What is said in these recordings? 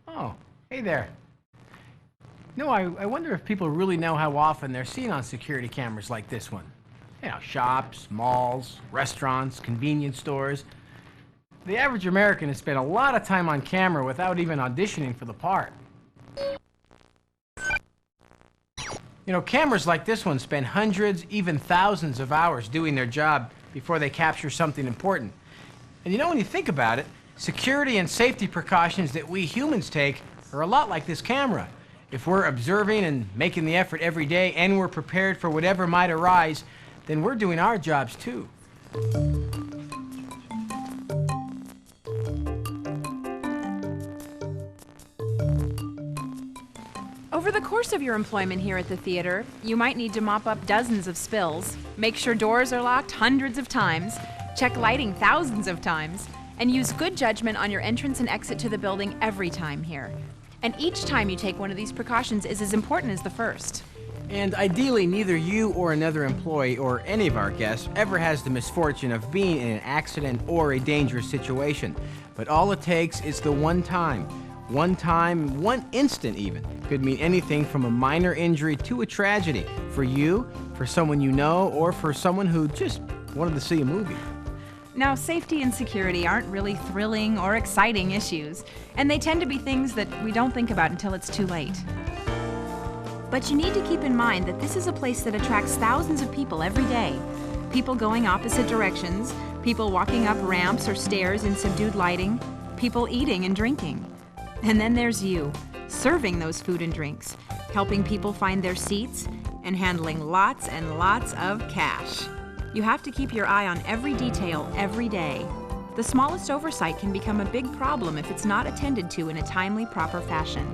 Oh, hey there. No, I wonder if people really know how often they're seen on security cameras like this one. You know, shops, malls, restaurants, convenience stores. The average American has spent a lot of time on camera without even auditioning for the part. You know, cameras like this one spend hundreds, even thousands of hours doing their job before they capture something important. And you know, when you think about it, security and safety precautions that we humans take are a lot like this camera. If we're observing and making the effort every day and we're prepared for whatever might arise, then we're doing our jobs too. Over the course of your employment here at the theater, you might need to mop up dozens of spills, make sure doors are locked hundreds of times, check lighting thousands of times, and use good judgment on your entrance and exit to the building every time here. And each time you take one of these precautions is as important as the first. And ideally, neither you or another employee or any of our guests ever has the misfortune of being in an accident or a dangerous situation. But all it takes is the one time, one instant even. Could mean anything from a minor injury to a tragedy. For you, for someone you know, or for someone who just wanted to see a movie. Now, safety and security aren't really thrilling or exciting issues, and they tend to be things that we don't think about until it's too late. But you need to keep in mind that this is a place that attracts thousands of people every day. People going opposite directions, people walking up ramps or stairs in subdued lighting, people eating and drinking. And then there's you, serving those food and drinks, helping people find their seats, and handling lots and lots of cash. You have to keep your eye on every detail every day. The smallest oversight can become a big problem if it's not attended to in a timely, proper fashion.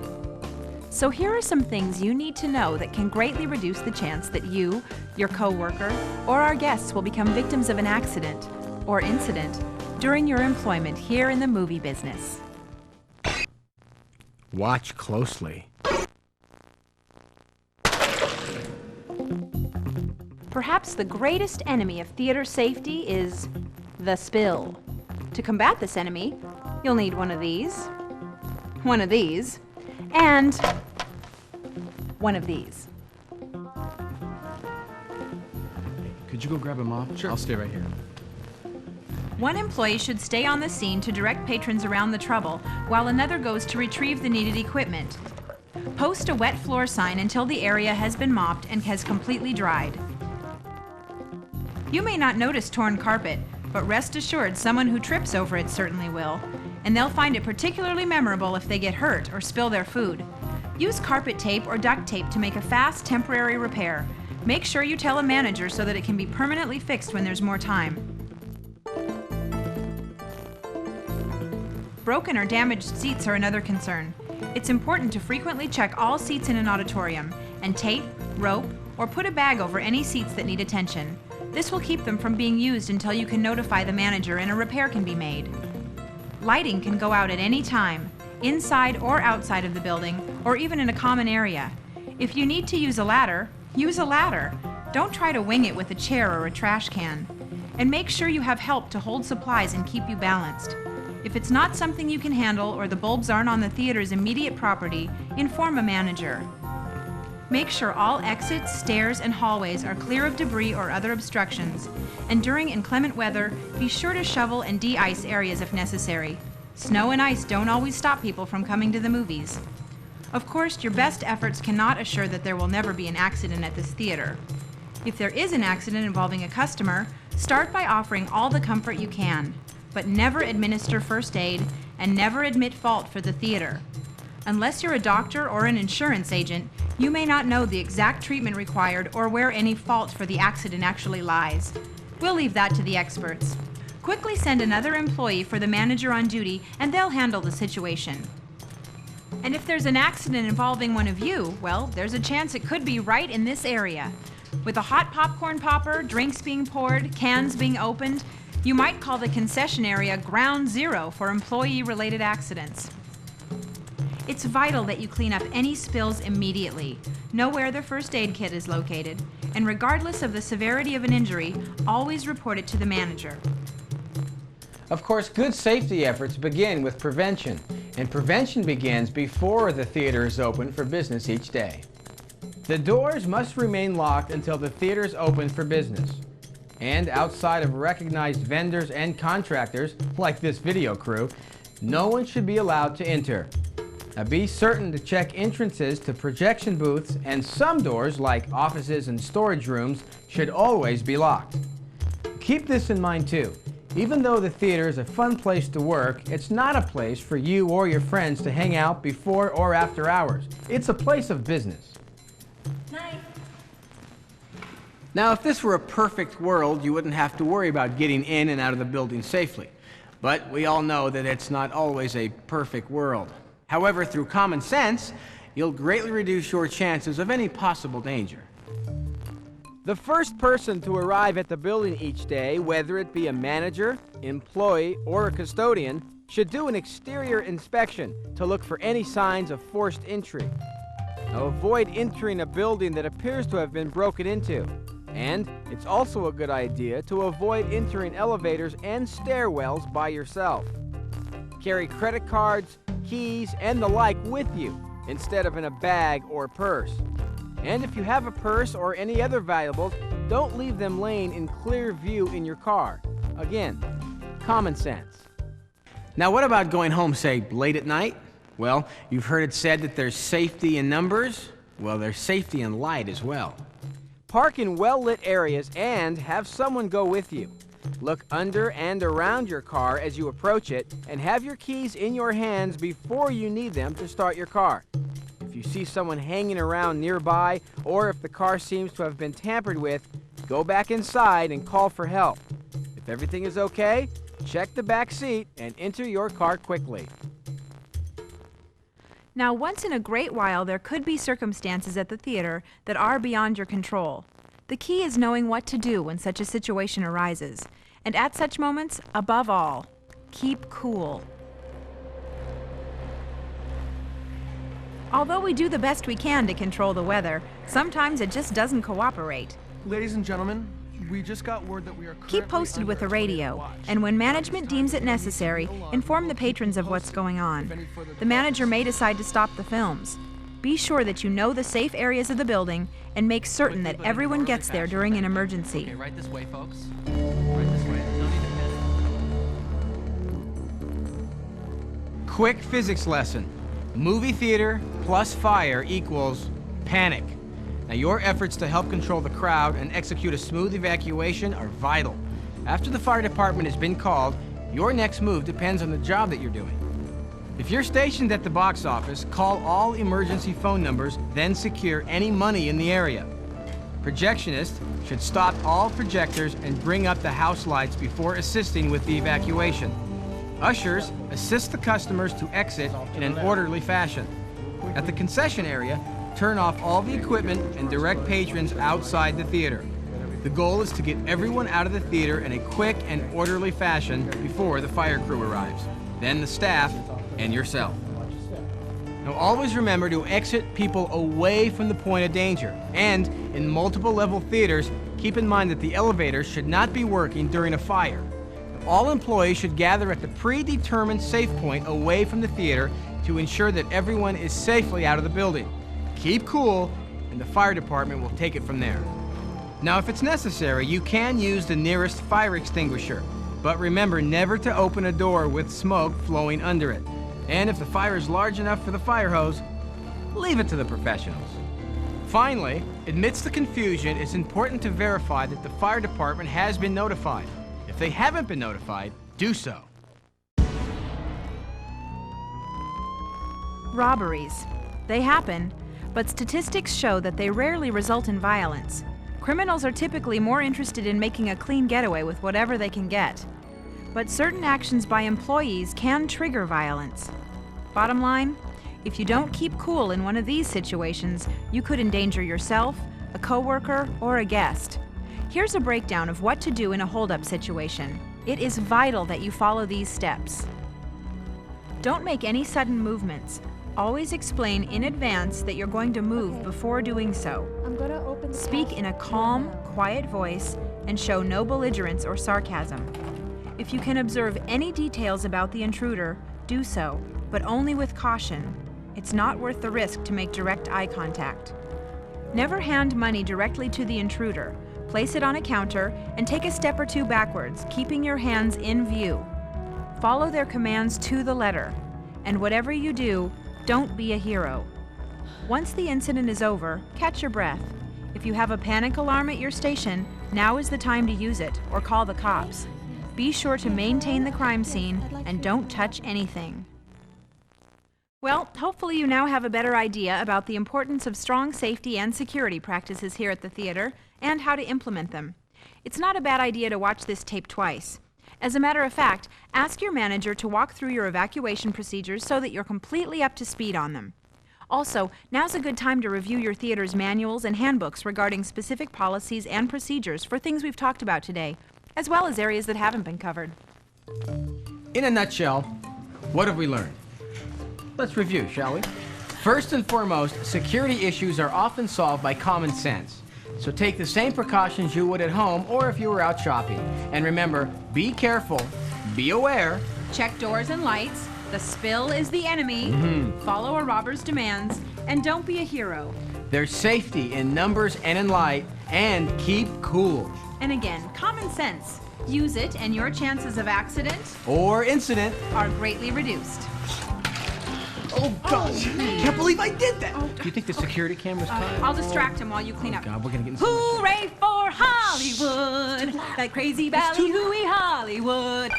So here are some things you need to know that can greatly reduce the chance that you, your coworker, or our guests will become victims of an accident or incident during your employment here in the movie business. Watch closely. Perhaps the greatest enemy of theater safety is the spill. To combat this enemy, you'll need one of these, and one of these. Could you go grab a mop? Sure. I'll stay right here. One employee should stay on the scene to direct patrons around the trouble, while another goes to retrieve the needed equipment. Post a wet floor sign until the area has been mopped and has completely dried. You may not notice torn carpet, but rest assured someone who trips over it certainly will, and they'll find it particularly memorable if they get hurt or spill their food. Use carpet tape or duct tape to make a fast, temporary repair. Make sure you tell a manager so that it can be permanently fixed when there's more time. Broken or damaged seats are another concern. It's important to frequently check all seats in an auditorium and tape, rope, or put a bag over any seats that need attention. This will keep them from being used until you can notify the manager and a repair can be made. Lighting can go out at any time, inside or outside of the building, or even in a common area. If you need to use a ladder, use a ladder. Don't try to wing it with a chair or a trash can. And make sure you have help to hold supplies and keep you balanced. If it's not something you can handle or the bulbs aren't on the theater's immediate property, inform a manager. Make sure all exits, stairs, and hallways are clear of debris or other obstructions. And during inclement weather, be sure to shovel and de-ice areas if necessary. Snow and ice don't always stop people from coming to the movies. Of course, your best efforts cannot assure that there will never be an accident at this theater. If there is an accident involving a customer, start by offering all the comfort you can, but never administer first aid and never admit fault for the theater. Unless you're a doctor or an insurance agent, you may not know the exact treatment required or where any fault for the accident actually lies. We'll leave that to the experts. Quickly send another employee for the manager on duty and they'll handle the situation. And if there's an accident involving one of you, well, there's a chance it could be right in this area. With a hot popcorn popper, drinks being poured, cans being opened, you might call the concession area ground zero for employee-related accidents. It's vital that you clean up any spills immediately, know where the first aid kit is located, and regardless of the severity of an injury, always report it to the manager. Of course, good safety efforts begin with prevention, and prevention begins before the theater is open for business each day. The doors must remain locked until the theater is open for business. And outside of recognized vendors and contractors, like this video crew, no one should be allowed to enter. Now be certain to check entrances to projection booths, and some doors, like offices and storage rooms, should always be locked. Keep this in mind too. Even though the theater is a fun place to work, it's not a place for you or your friends to hang out before or after hours. It's a place of business. Night. Now, if this were a perfect world, you wouldn't have to worry about getting in and out of the building safely. But we all know that it's not always a perfect world. However, through common sense, you'll greatly reduce your chances of any possible danger. The first person to arrive at the building each day, whether it be a manager, employee, or a custodian, should do an exterior inspection to look for any signs of forced entry. Now, avoid entering a building that appears to have been broken into. And it's also a good idea to avoid entering elevators and stairwells by yourself. Carry credit cards, keys, and the like with you, instead of in a bag or purse. And if you have a purse or any other valuables, don't leave them laying in clear view in your car. Again, common sense. Now, what about going home, say, late at night? Well, you've heard it said that there's safety in numbers. Well, there's safety in light as well. Park in well-lit areas and have someone go with you. Look under and around your car as you approach it, and have your keys in your hands before you need them to start your car. If you see someone hanging around nearby, or if the car seems to have been tampered with, go back inside and call for help. If everything is okay, check the back seat and enter your car quickly. Now, once in a great while, there could be circumstances at the theater that are beyond your control. The key is knowing what to do when such a situation arises. And at such moments, above all, keep cool. Although we do the best we can to control the weather, sometimes it just doesn't cooperate. Ladies and gentlemen, we just got word that we are Keep posted with the radio, and when management deems it necessary, inform the patrons of what's going on. The manager may decide to stop the films. Be sure that you know the safe areas of the building and make certain that everyone gets there during an emergency. Okay, right this way, folks. Right this way. No need to panic. Quick physics lesson. Movie theater plus fire equals panic. Now, your efforts to help control the crowd and execute a smooth evacuation are vital. After the fire department has been called, your next move depends on the job that you're doing. If you're stationed at the box office, call all emergency phone numbers, then secure any money in the area. Projectionists should stop all projectors and bring up the house lights before assisting with the evacuation. Ushers assist the customers to exit in an orderly fashion. At the concession area, turn off all the equipment and direct patrons outside the theater. The goal is to get everyone out of the theater in a quick and orderly fashion before the fire crew arrives, then the staff, and yourself. Now, always remember to exit people away from the point of danger. And in multiple level theaters, keep in mind that the elevators should not be working during a fire. All employees should gather at the predetermined safe point away from the theater to ensure that everyone is safely out of the building. Keep cool, and the fire department will take it from there. Now, if it's necessary, you can use the nearest fire extinguisher, but remember never to open a door with smoke flowing under it. And if the fire is large enough for the fire hose, leave it to the professionals. Finally, amidst the confusion, it's important to verify that the fire department has been notified. If they haven't been notified, do so. Robberies. They happen, but statistics show that they rarely result in violence. Criminals are typically more interested in making a clean getaway with whatever they can get. But certain actions by employees can trigger violence. Bottom line, If you don't keep cool in one of these situations, you could endanger yourself, a coworker, or a guest. Here's a breakdown of what to do in a holdup situation. It is vital that you follow these steps. Don't make any sudden movements. Always explain in advance that you're going to move before doing so. I'm gonna open the Speak cash in a right calm, now. quiet voice and show no belligerence or sarcasm. If you can observe any details about the intruder, do so, but only with caution. It's not worth the risk to make direct eye contact. Never hand money directly to the intruder. Place it on a counter and take a step or two backwards, keeping your hands in view. Follow their commands to the letter. And whatever you do, don't be a hero. Once the incident is over, catch your breath. If you have a panic alarm at your station, now is the time to use it or call the cops. Be sure to maintain the crime scene and don't touch anything. Well, hopefully you now have a better idea about the importance of strong safety and security practices here at the theater and how to implement them. It's not a bad idea to watch this tape twice. As a matter of fact, ask your manager to walk through your evacuation procedures so that you're completely up to speed on them. Also, now's a good time to review your theater's manuals and handbooks regarding specific policies and procedures for things we've talked about today, as well as areas that haven't been covered. In a nutshell, what have we learned? Let's review, shall we? First and foremost, security issues are often solved by common sense. So take the same precautions you would at home or if you were out shopping. And remember, be careful, be aware. Check doors and lights. The spill is the enemy. Follow a robber's demands. And don't be a hero. There's safety in numbers and in light, and keep cool. And again, common sense. Use it and your chances of accident Or incident. are greatly reduced. Oh, God. Can't believe I did that. Do you think the security camera's caught? I'll distract him while you clean up. God, we're gonna get in so much trouble. Hooray for Hollywood! That crazy ballyhooey Hollywood!